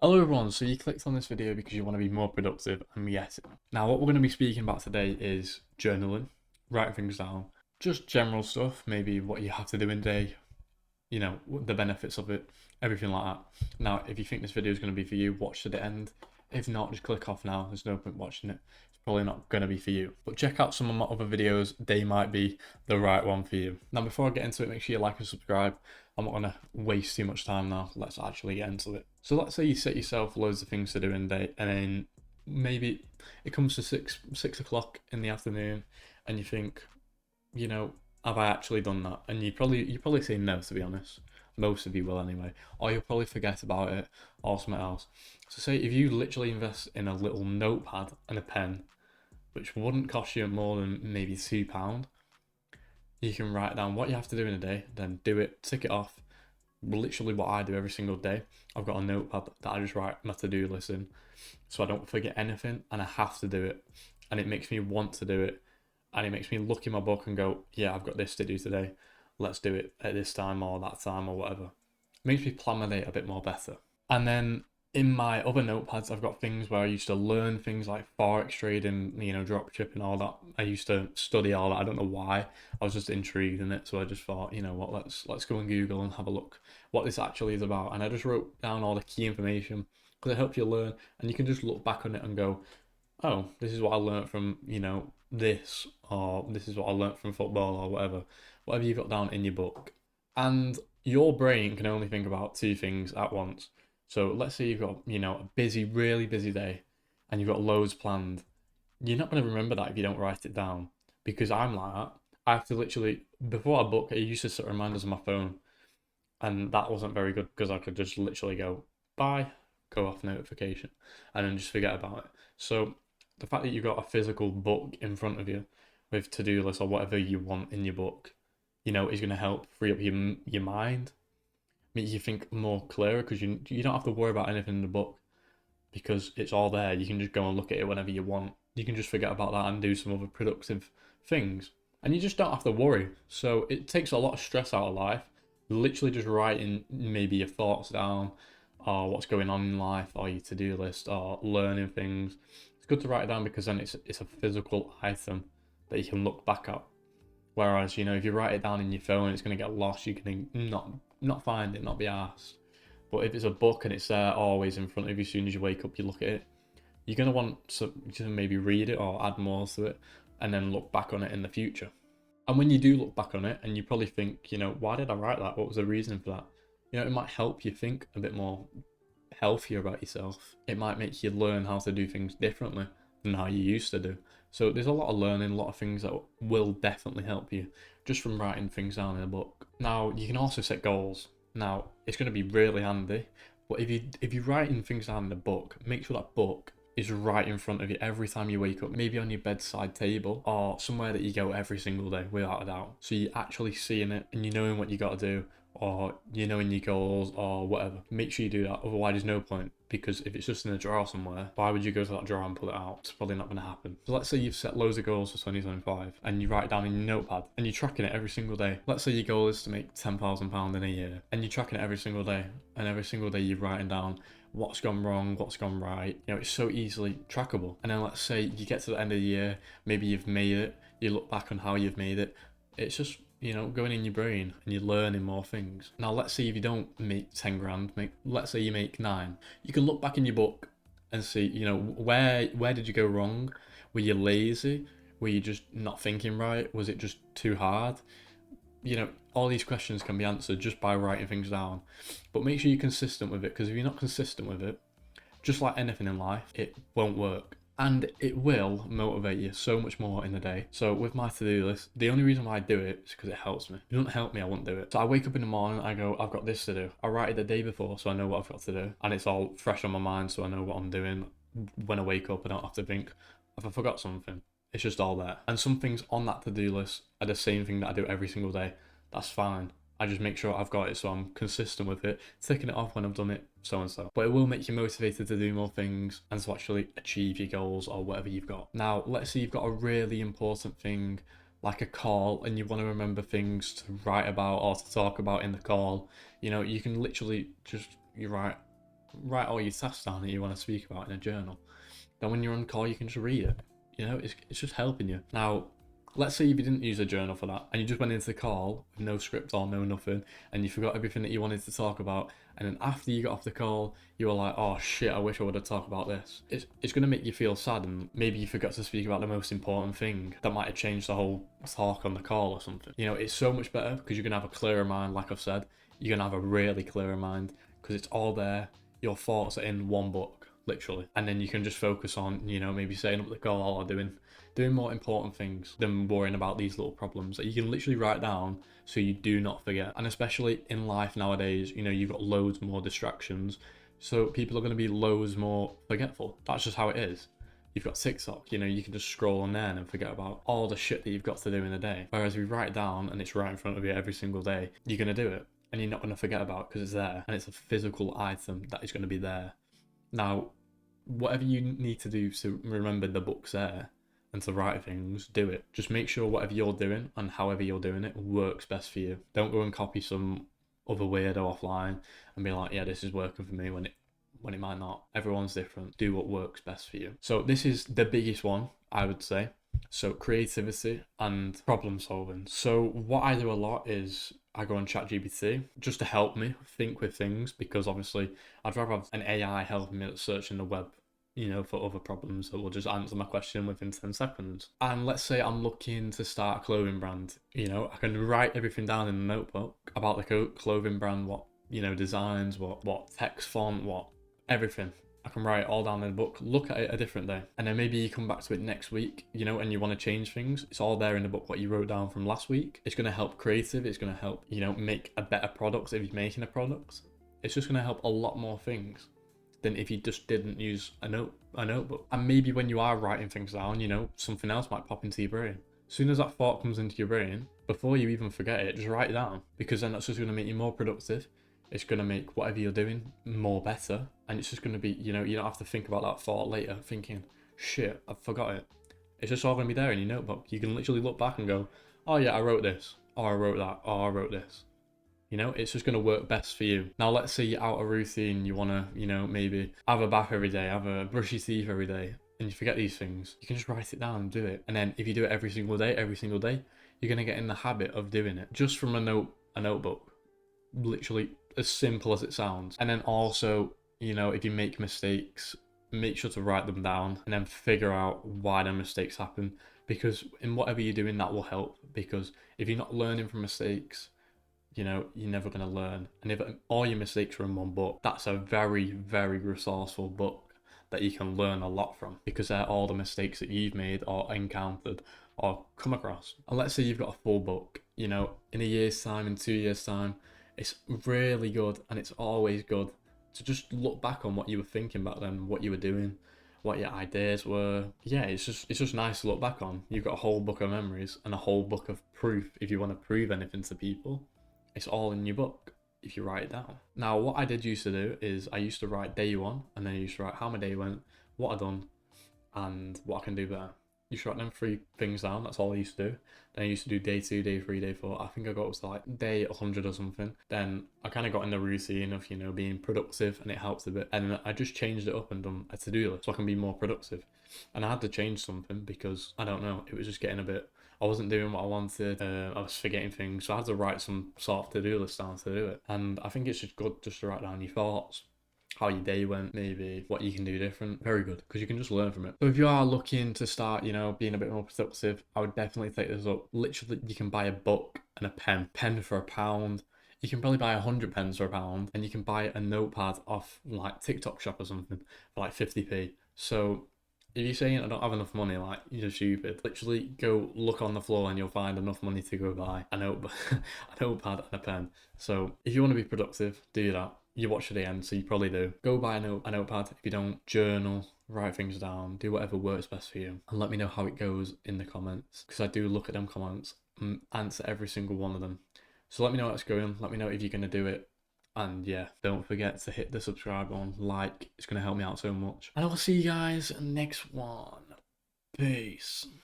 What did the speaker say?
Hello everyone, so you clicked on this video because you want to be more productive, and yes. Now what we're going to be speaking about today is journaling, writing things down, just general stuff, maybe what you have to do in a day, the benefits of it, everything like that. Now if you think this video is going to be for you, watch to the end. If not, just click off now, there's no point watching it. It's probably not going to be for you. But check out some of my other videos, they might be the right one for you. Now before I get into it, make sure you like and subscribe. I'm not going to waste too much time now. Let's actually get into it. So let's say you set yourself loads of things to do in a day, and then maybe it comes to six o'clock in the afternoon, and you think, have I actually done that? And you probably say no, to be honest. Most of you will anyway, or you'll probably forget about it or something else. So say if you literally invest in a little notepad and a pen, which wouldn't cost you more than maybe £2, you can write down what you have to do in a day, then do it, tick it off. Literally what I do every single day. I've got a notepad that I just write my to-do list in, so I don't forget anything, and I have to do it, and it makes me want to do it, and it makes me look in my book and go, yeah, I've got this to do today. Let's do it at this time or that time or whatever. It makes me plan my day a bit more better. And then in my other notepads, I've got things where I used to learn things like forex trading, drop shipping, all that. I used to study all that. I don't know why. I was just intrigued in it, so I just thought, you know what, let's go on Google and have a look what this actually is about. And I just wrote down all the key information because it helps you learn, and you can just look back on it and go, oh, this is what I learned from this, or this is what I learned from football, or whatever you've got down in your book. And your brain can only think about two things at once. So let's say you've got, a busy, really busy day, and you've got loads planned. You're not going to remember that if you don't write it down. Because I'm like that. I have to literally, before I book, I used to set reminders on my phone. And that wasn't very good because I could just literally go, bye, go off notification, and then just forget about it. So the fact that you've got a physical book in front of you with to-do lists or whatever you want in your book, is going to help free up your mind, make you think more clearer, because you don't have to worry about anything in the book because it's all there. You can just go and look at it whenever you want. You can just forget about that and do some other productive things. And you just don't have to worry. So it takes a lot of stress out of life. Literally just writing maybe your thoughts down, or what's going on in life, or your to-do list, or learning things. It's good to write it down because then it's a physical item that you can look back at. Whereas, if you write it down in your phone, it's going to get lost. You can not find it, not be asked. But if it's a book and it's there always in front of you, as soon as you wake up, you look at it, you're going to want to maybe read it or add more to it, and then look back on it in the future. And when you do look back on it, and you probably think, why did I write that? What was the reason for that? It might help you think a bit more healthier about yourself. It might make you learn how to do things differently than how you used to do. So there's a lot of learning, a lot of things that will definitely help you just from writing things down in a book. Now, you can also set goals. Now, it's going to be really handy, but if you're writing things down in a book, make sure that book is right in front of you every time you wake up, maybe on your bedside table or somewhere that you go every single day without a doubt. So you're actually seeing it and you're knowing what you got to do, or you're knowing your goals or whatever. Make sure you do that, otherwise there's no point, because if it's just in a drawer somewhere, why would you go to that drawer and pull it out? It's probably not going to happen. So let's say you've set loads of goals for 2025 and you write it down in your notepad and you're tracking it every single day. Let's say your goal is to make £10,000 in a year, and you're tracking it every single day, and every single day you're writing down what's gone wrong, what's gone right. It's so easily trackable. And then let's say you get to the end of the year, maybe you've made it, you look back on how you've made it. It's just, going in your brain and you're learning more things. Now, let's say if you don't make 10 grand, let's say you make 9, you can look back in your book and see, where did you go wrong? Were you lazy? Were you just not thinking right? Was it just too hard? All these questions can be answered just by writing things down. But make sure you're consistent with it, because if you're not consistent with it, just like anything in life, it won't work. And it will motivate you so much more in the day. So with my to-do list, the only reason why I do it is because it helps me. If it doesn't help me, I won't do it. So I wake up in the morning, I go, I've got this to do. I write it the day before so I know what I've got to do. And it's all fresh on my mind so I know what I'm doing. When I wake up, I don't have to think, if I forgot something, it's just all there. And some things on that to-do list are the same thing that I do every single day. That's fine. I just make sure I've got it so I'm consistent with it, ticking it off when I've done it, so and so. But it will make you motivated to do more things and to actually achieve your goals or whatever you've got. Now, let's say you've got a really important thing like a call and you want to remember things to write about or to talk about in the call. You can literally just, you write write all your tasks down that you want to speak about in a journal. Then when you're on call, you can just read it. You know, it's just helping you. Now, let's say if you didn't use a journal for that and you just went into the call with no script or no nothing, and you forgot everything that you wanted to talk about, and then after you got off the call, you were like, oh shit, I wish I would have talked about this. It's going to make you feel sad, and maybe you forgot to speak about the most important thing that might have changed the whole talk on the call or something. You know, it's so much better because you're going to have a clearer mind, like I've said. You're going to have a really clearer mind because it's all there. Your thoughts are in one book, literally. And then you can just focus on, you know, maybe setting up the call or doing more important things than worrying about these little problems that you can literally write down so you do not forget. And especially in life nowadays, you know, you've got loads more distractions, so people are going to be loads more forgetful. That's just how it is. You've got TikTok, you know, you can just scroll on there and forget about all the shit that you've got to do in a day. Whereas if you write it down and it's right in front of you every single day, you're going to do it and you're not going to forget about it because it's there and it's a physical item that is going to be there. Now, whatever you need to do to remember the book's there and to write things, do it. Just make sure whatever you're doing and however you're doing it works best for you. Don't go and copy some other weirdo offline and be like, yeah, this is working for me when it might not. Everyone's different. Do what works best for you. So this is the biggest one, I would say. So creativity and problem solving. So what I do a lot is I go on ChatGPT just to help me think with things, because obviously I'd rather have an AI helping me searching the web, you know, for other problems that will just answer my question within 10 seconds. And let's say I'm looking to start a clothing brand, you know, I can write everything down in a notebook about the clothing brand, what, you know, designs, what text font, what everything. I can write it all down in a book, look at it a different day, and then maybe you come back to it next week, you know, and you want to change things. It's all there in the book, what you wrote down from last week. It's going to help creative. It's going to help, you know, make a better product if you're making a product. It's just going to help a lot more things than if you just didn't use a notebook. And maybe when you are writing things down, you know, something else might pop into your brain. As soon as that thought comes into your brain, before you even forget it, just write it down, because then that's just going to make you more productive. It's going to make whatever you're doing more better, and it's just going to be, you know, you don't have to think about that thought later thinking, shit, I forgot it. It's just all going to be there in your notebook. You can literally look back and go, oh yeah, I wrote this, or I wrote that, or I wrote this. You know, it's just going to work best for you. Now, let's say you're out of routine, you want to, you know, maybe have a bath every day, have a brush your teeth every day, and you forget these things. You can just write it down and do it. And then if you do it every single day, you're going to get in the habit of doing it just from a notebook. Literally as simple as it sounds. And then also, you know, if you make mistakes, make sure to write them down and then figure out why the mistakes happen, because in whatever you're doing, that will help. Because if you're not learning from mistakes, you know, you're never going to learn. And if all your mistakes are in one book, that's a very, very resourceful book that you can learn a lot from, because they're all the mistakes that you've made or encountered or come across. And let's say you've got a full book, you know, in a year's time, in 2 years' time, it's really good, and it's always good to just look back on what you were thinking back then, what you were doing, what your ideas were. Yeah, it's just nice to look back on. You've got a whole book of memories and a whole book of proof. If you want to prove anything to people, it's all in your book if you write it down. Now, what I did used to do is I used to write day one, and then I used to write how my day went, what I done, and what I can do better. You should write them 3 things down. That's all I used to do. Then I used to do day 2, day 3, day 4. I think I got up to like day 100 or something. Then I kind of got in the routine of, you know, being productive, and it helps a bit. And I just changed it up and done a to-do list so I can be more productive. And I had to change something because, I don't know, it was just getting a bit, I wasn't doing what I wanted. I was forgetting things. So I had to write some sort of to-do list down to do it. And I think it's just good just to write down your thoughts, how your day went, maybe what you can do different. Very good, because you can just learn from it. So if you are looking to start, you know, being a bit more productive, I would definitely take this up. Literally, you can buy a book and a pen for £1. You can probably buy 100 pens for £1, and you can buy a notepad off like TikTok shop or something for like 50p. So if you're saying I don't have enough money, like, you're stupid, literally go look on the floor and you'll find enough money to go buy a notepad and a pen. So if you want to be productive, do that. You watch to the end, so you probably do. Go buy a notepad. If you don't, journal, write things down, do whatever works best for you, and let me know how it goes in the comments, because I do look at them comments and answer every single one of them. So let me know how it's going. Let me know if you're going to do it. And yeah, don't forget to hit the subscribe button, like, it's going to help me out so much. And I will see you guys next one. Peace.